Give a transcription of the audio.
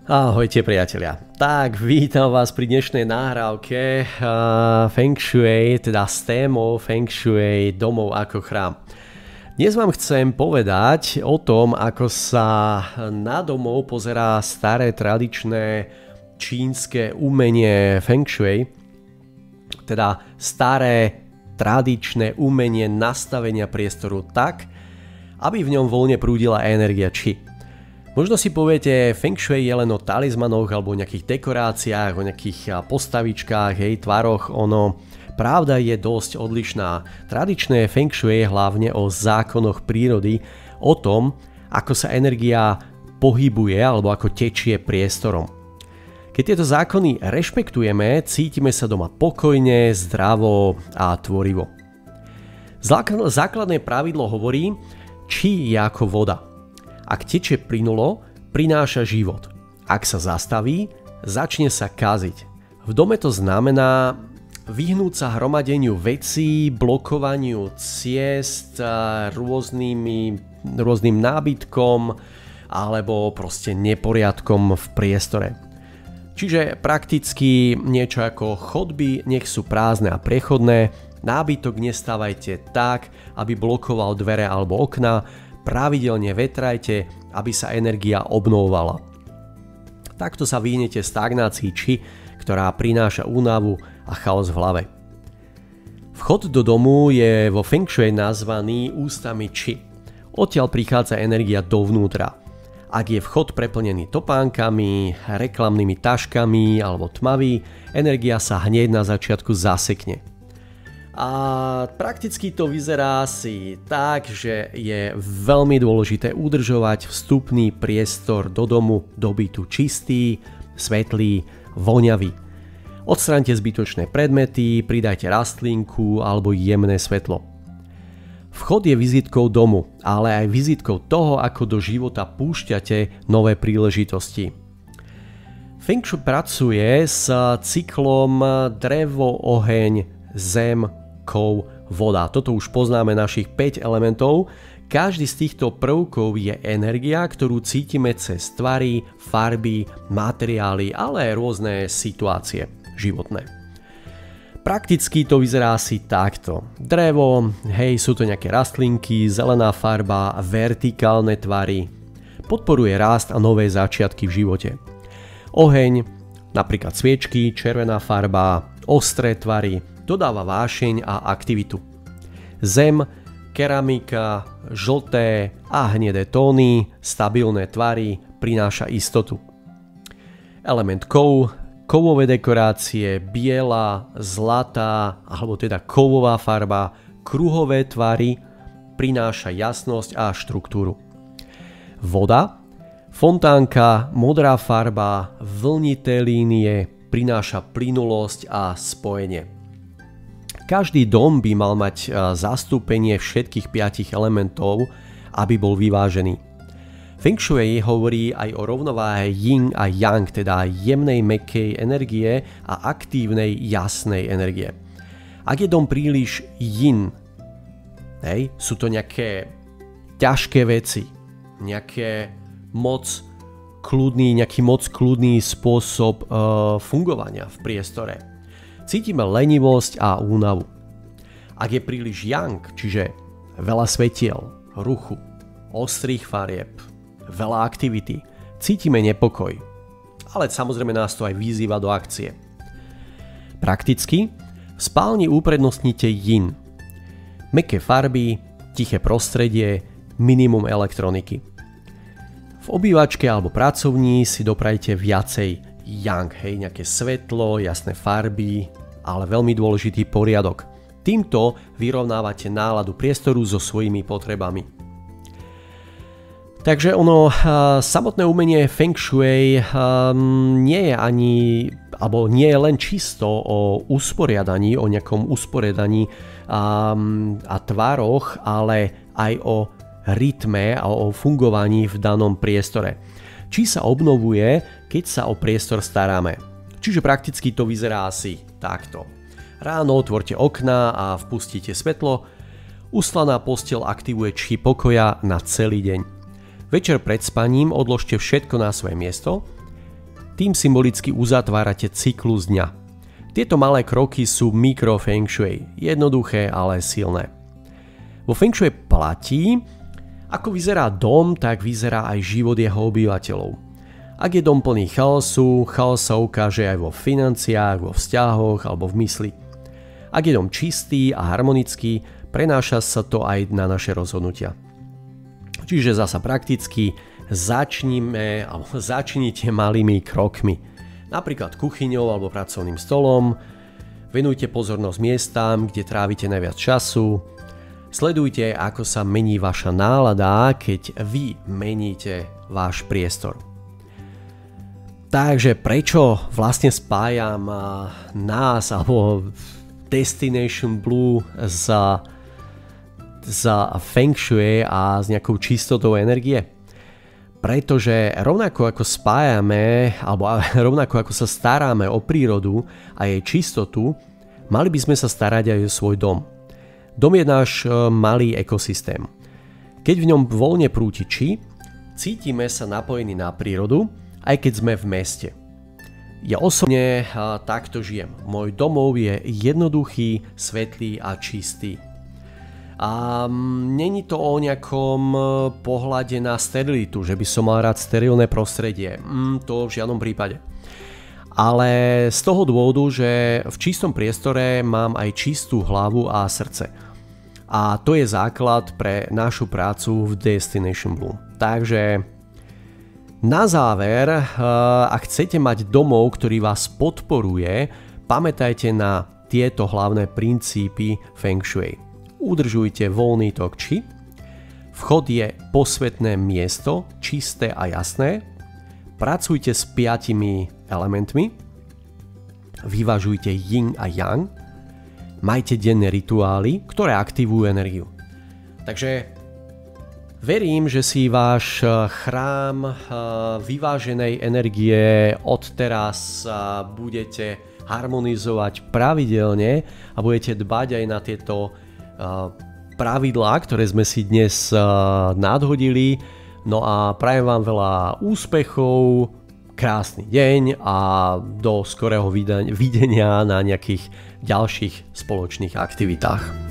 Ahojte priatelia. Tak, vítam vás pri dnešnej nahrávke Feng Shui, teda s témou Feng Shui domov ako chrám. Dnes vám chcem povedať o tom, ako sa na domov pozerá staré tradičné čínske umenie Feng Shui, teda staré tradičné umenie nastavenia priestoru tak, aby v ňom voľne prúdila energia Qi. Možno si poviete, Feng Shui je len o talizmanoch alebo o nejakých dekoráciách, o nejakých postavičkách, tvaroch, pravda je dosť odlišná. Tradičné Feng Shui je hlavne o zákonoch prírody, o tom, ako sa energia pohybuje alebo ako tečie priestorom. Keď tieto zákony rešpektujeme, cítime sa doma pokojne, zdravo a tvorivo. Základné pravidlo hovorí, Qi je ako voda. Ak tečie plynulo, prináša život. Ak sa zastaví, začne sa kaziť. V dome to znamená vyhnúť sa hromadeniu vecí, blokovaniu ciest, rôznym nábytkom alebo proste neporiadkom v priestore. Čiže prakticky niečo ako chodby nech sú prázdne a prechodné, nábytok nestávajte tak, aby blokoval dvere alebo okná, pravidelne vetrajte, aby sa energia obnovovala. Takto sa vyhnete stagnácii Qi, ktorá prináša únavu a chaos v hlave. Vchod do domu je vo Feng Shui nazvaný ústami Qi. Odtiaľ prichádza energia dovnútra. Ak je vchod preplnený topánkami, reklamnými taškami alebo tmavý, energia sa hneď na začiatku zasekne. A prakticky to vyzerá asi tak, že je veľmi dôležité udržovať vstupný priestor do domu, do bytu čistý, svetlý, voňavý. Odstráňte zbytočné predmety, pridajte rastlinku alebo jemné svetlo. Vchod je vizitkou domu, ale aj vizitkou toho, ako do života púšťate nové príležitosti. Feng Shui pracuje s cyklom drevo, oheň, zem, kov, voda. Toto už poznáme našich 5 elementov. Každý z týchto prvkov je energia, ktorú cítime cez tvary, farby, materiály, ale aj rôzne situácie životné. Prakticky to vyzerá asi takto. Drevo, sú to nejaké rastlinky, zelená farba, vertikálne tvary. Podporuje rast a nové začiatky v živote. Oheň, napríklad sviečky, červená farba, ostré tvary, dodáva vášeň a aktivitu. Zem, keramika, žlté a hnedé tóny, stabilné tvary, prináša istotu. Element kov, kovové dekorácie, biela, zlatá alebo teda kovová farba, kruhové tvary, prináša jasnosť a štruktúru. Voda, fontánka, modrá farba, vlnité línie, prináša plynulosť a spojenie. Každý dom by mal mať zastúpenie všetkých 5 elementov, aby bol vyvážený. Feng Shui hovorí aj o rovnováhe yin a yang, teda jemnej mäkkej energie a aktívnej jasnej energie. Ak je dom príliš yin, sú to nejaké ťažké veci, nejaký moc kľudný spôsob fungovania v priestore. Cítime lenivosť a únavu. Ak je príliš yang, čiže veľa svetiel, ruchu, ostrých farieb, veľa aktivity, cítime nepokoj. Ale samozrejme nás to aj vyzýva do akcie. Prakticky v spálni uprednostnite yin. Mäkké farby, tiché prostredie, minimum elektroniky. V obývačke alebo pracovní si doprajte viacej yang, nejaké svetlo, jasné farby, ale veľmi dôležitý poriadok. Týmto vyrovnávate náladu priestoru so svojimi potrebami. Takže samotné umenie Feng Shui nie je len čisto o usporiadaní, o nejakom usporiadaní a tvároch, ale aj o rytme a o fungovaní v danom priestore. Či sa obnovuje, keď sa o priestor staráme. Čiže prakticky to vyzerá asi takto. Ráno otvorte okná a vpustíte svetlo. Uslaná posteľ aktivuje Qi pokoja na celý deň. Večer pred spaním odložte všetko na svoje miesto. Tým symbolicky uzatvárate cyklus dňa. Tieto malé kroky sú mikro Feng Shui, jednoduché, ale silné. Vo Feng Shui platí, ako vyzerá dom, tak vyzerá aj život jeho obyvateľov. Ak je dom plný chaosu, chaos sa ukáže aj vo financiách, vo vzťahoch alebo v mysli. Ak je dom čistý a harmonický, prenáša sa to aj na naše rozhodnutia. Čiže zasa prakticky začnite malými krokmi. Napríklad kuchyňou alebo pracovným stolom, venujte pozornosť miestam, kde trávite najviac času, sledujte, ako sa mení vaša nálada, keď vy meníte váš priestor. Takže prečo vlastne spájam nás alebo Destination Blue za Feng Shui a s nejakou čistotou energie? Pretože rovnako ako spájame, alebo rovnako ako sa staráme o prírodu a jej čistotu, mali by sme sa starať aj o svoj dom. Dom je náš malý ekosystém. Keď v ňom voľne prúti či, cítime sa napojení na prírodu, aj keď sme v meste. Ja osobne takto žijem. Môj domov je jednoduchý, svetlý a čistý. A není to o nejakom pohľade na sterilitu, že by som mal rád sterilné prostredie. To v žiadnom prípade. Ale z toho dôvodu, že v čistom priestore mám aj čistú hlavu a srdce. A to je základ pre našu prácu v Destination Blue. Takže na záver, ak chcete mať domov, ktorý vás podporuje, pamätajte na tieto hlavné princípy Feng Shui. Udržujte voľný tok či, vchod je posvetné miesto, čisté a jasné, pracujte s 5 elementmi, vyvažujte yin a yang, majte denné rituály, ktoré aktivujú energiu. Takže verím, že si váš chrám vyváženej energie odteraz budete harmonizovať pravidelne a budete dbať aj na tieto pravidlá, ktoré sme si dnes nadhodili. No a prajem vám veľa úspechov, krásny deň a do skorého videnia na nejakých ďalších spoločných aktivitách.